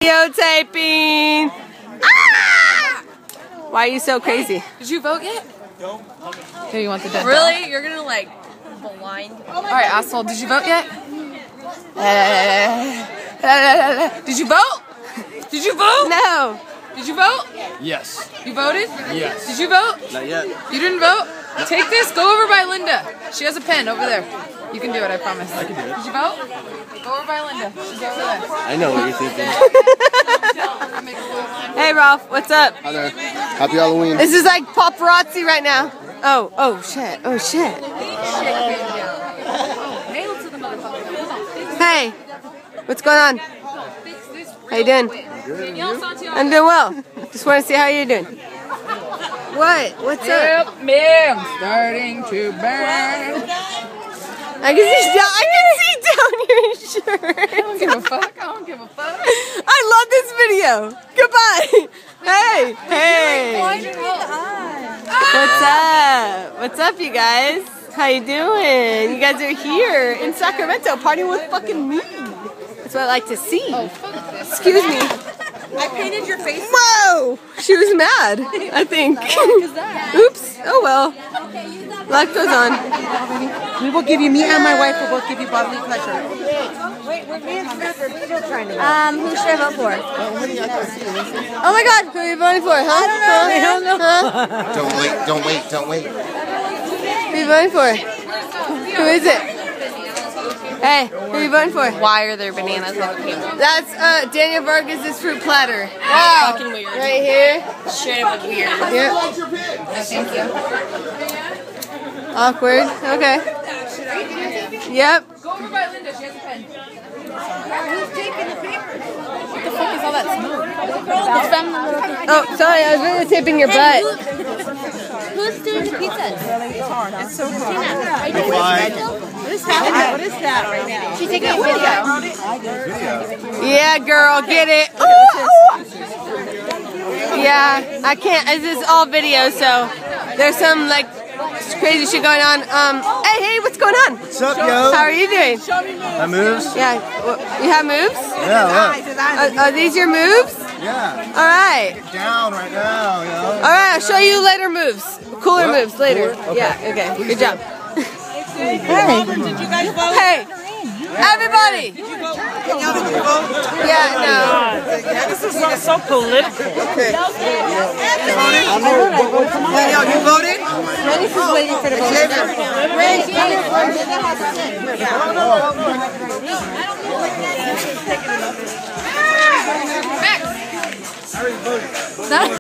Videotaping. Ah! Why are you so crazy? Did you vote yet? Here, you want the dead Really? dog? You're gonna like blind? Alright, asshole, did you vote yet? Did you vote? Did you vote? No. Did you vote? Yes. You voted? Yes. Did you vote? Not yet. You didn't vote? Take this, go over by Linda. She has a pen over there. You can do it, I promise. I can do it. Did you vote? Go over by Linda. She's over there. I know what you're thinking. Hey, Ralph, what's up? Hi there. Happy Halloween. This is like paparazzi right now. Oh shit. Oh shit. Hey, what's going on? How you doing? Good. I'm doing well. Just want to see how you're doing. What? What's up? Help me, I'm starting to burn. I can see down your shirt. I don't give a fuck. I don't give a fuck. I love this video. Goodbye. Hey. What's up? What's up, you guys? How you doing? You guys are here in Sacramento partying with fucking me. That's what I like to see. Excuse me. I painted your face. Whoa! She was mad, I think. Oops. Oh well. Life goes on. We will give you, me and my wife will both give you bodily pleasure. Who should I vote for? Oh my God, who are you voting for? Huh? I don't know. Huh? Don't wait. Who are you voting for? Who is it? Hey, who are you voting for? Why are there bananas on the table? That's Daniel Vargas' fruit platter. Wow. Fucking weird. Right here. Straight up weird. Yep. Thank you. Awkward. Okay. Yep. Go over by Linda, she has a pen. Who's taking the paper? What the fuck is all that smoke? Oh, sorry, I was videotaping your butt. Who's doing the pizzas? It's so hard. What is that right now? She's taking a video. Yeah, girl, get it. Ooh. Yeah, I can't. This is all video, so there's some like crazy shit going on. Hey, what's going on? What's up, yo? How are you doing? My moves? Yeah, you have moves? Yeah, Are these your moves? yeah. All right. Down right now, yo. All right, I'll show you later moves. Cooler What? moves later. Cooler? Okay. Yeah, okay. Good job. Hey, did you guys vote? Hey, everybody. Danielle, did you vote? Yeah, no. This is so political. Okay. Danielle, you voted? Rennie's is waiting for the vote. Max!